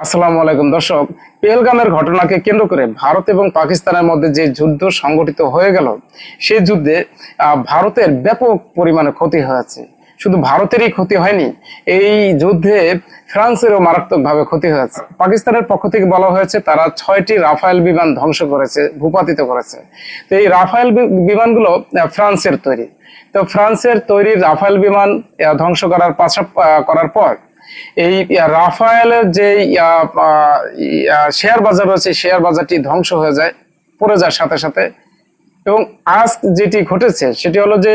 আসসালামু আলাইকুম দর্শক, পেহেলগামের ঘটনাকে কেন্দ্র করে ভারত এবং পাকিস্তানের মধ্যে যে যুদ্ধ সংগঠিত হয়ে গেল, সেই যুদ্ধে ভারতের ব্যাপক পরিমাণে ক্ষতি হয়েছে। শুধু ভারতেরই ক্ষতি হয়নি, এই যুদ্ধে ফ্রান্সেরও মারাত্মকভাবে ক্ষতি হয়েছে। পাকিস্তানের পক্ষ থেকে বলা হয়েছে তারা 6টি রাফায়েল বিমান ধ্বংস করেছে, ভূপাতিত করেছে। তো এই রাফায়েল বিমানগুলো ফ্রান্সের তৈরি। তো ফ্রান্সের তৈরি রাফায়েল বিমান ধ্বংস করার পর এই রাফায়েলের যে শেয়ার বাজার রয়েছে, শেয়ার বাজারটি ধ্বংস হয়ে যায়, পড়ে যায় সাথে সাথে। এবং আজ যেটি ঘটেছে সেটি হলো যে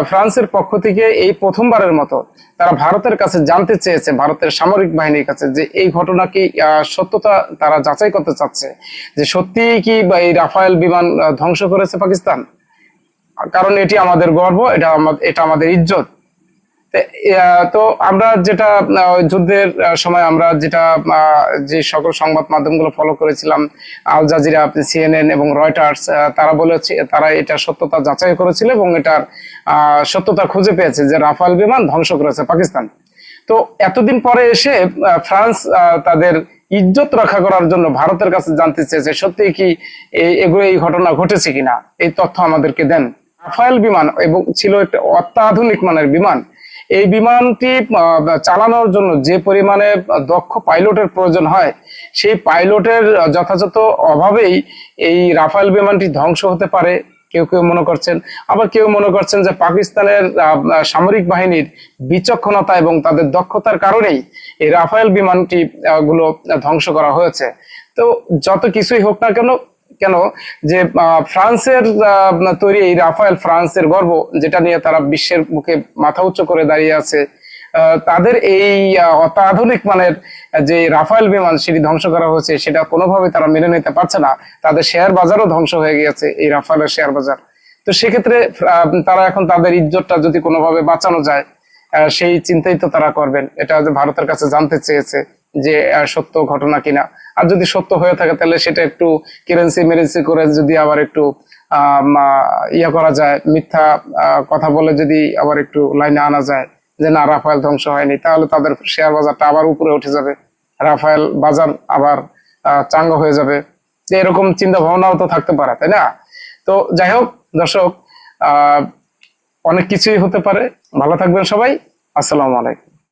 ফ্রান্সের পক্ষ থেকে এই প্রথমবারের মতো তারা ভারতের কাছে জানতে চেয়েছে, ভারতের সামরিক বাহিনীর কাছে, যে এই ঘটনা কি সত্যতা তারা যাচাই করতে চাচ্ছে, যে সত্যি কি এই রাফায়েল বিমান ধ্বংস করেছে পাকিস্তান। কারণ এটি আমাদের গর্ব, এটা আমাদের ইজ্জত। তো আমরা যেটা যুদ্ধের সময় আমরা যেটা যে সকল সংবাদ মাধ্যমগুলো ফলো করেছিলাম, আল জাজিরা, সিএনএন এবং রয়টার্স, তারা এটা সত্যতা যাচাই করেছিল এবং এটার সত্যতা খুঁজে পেয়েছে যে রাফায়েল বিমান ধ্বংস করেছে পাকিস্তান। তো এতদিন পরে এসে ফ্রান্স তাদের ইজ্জত রক্ষা করার জন্য ভারতের কাছে জানতে চেয়েছে সত্যি কি এই ঘটনা ঘটেছে কিনা, এই তথ্য আমাদেরকে দেন। রাফায়েল বিমান এবং ছিল একটা অত্যাধুনিক মানের বিমান। এই বিমানটি চালানোর জন্য যে পরিমাণে দক্ষ পাইলটের প্রয়োজন হয়, সেই পাইলটের যথাযথ অভাবেই এই রাফায়েল বিমানটি ধ্বংস হতে পারে কেউ কেউ মনে করছেন। আবার কেউ মনে করছেন যে পাকিস্তানের সামরিক বাহিনীর বিচক্ষণতা এবং তাদের দক্ষতার কারণেই এই রাফায়েল বিমানটি গুলো ধ্বংস করা হয়েছে। তো যত কিছুই হোক না কেন যে ফ্রান্সের তৈরি এই রাফায়েল ফ্রান্সের গর্ব, যেটা নিয়ে তারা বিশ্বের মুখে মাথা উঁচু করে দাঁড়িয়ে আছে, তাদের এই অত্যাধুনিক মানের যে রাফায়েল বিমান সেটি ধ্বংস করা হয়েছে, সেটা কোনোভাবে তারা মেনে নিতে পারছে না। তাদের শেয়ার বাজারও ধ্বংস হয়ে গিয়েছে, এই রাফায়েলের শেয়ার বাজার। তো সেক্ষেত্রে তারা এখন তাদের ইজ্জতটা যদি কোনোভাবে বাঁচানো যায়, সেই চিন্তাই তো তারা করবেন। এটা ভারতের কাছে জানতে চেয়েছে যে সত্য ঘটনা কিনা। আর যদি সত্য হয়ে থাকে তাহলে সেটা একটু কেরেন্সি মেরেন্সি করে যদি আবার একটু করা যায়, মিথ্যা কথা বলে যদি আবার একটু লাইনে আনা যায় যে না, রাফায়েল ধ্বংস হয়নি, তাহলে তাদের শেয়ার বাজারটা আবার উপরে উঠে যাবে, রাফায়েল বাজার আবার চাঙ্গা হয়ে যাবে। এরকম চিন্তা ভাবনাও তো থাকতে পারে, তাই না? তো যাই হোক দর্শক, অনেক কিছুই হতে পারে। ভালো থাকবেন সবাই। আসসালামু আলাইকুম।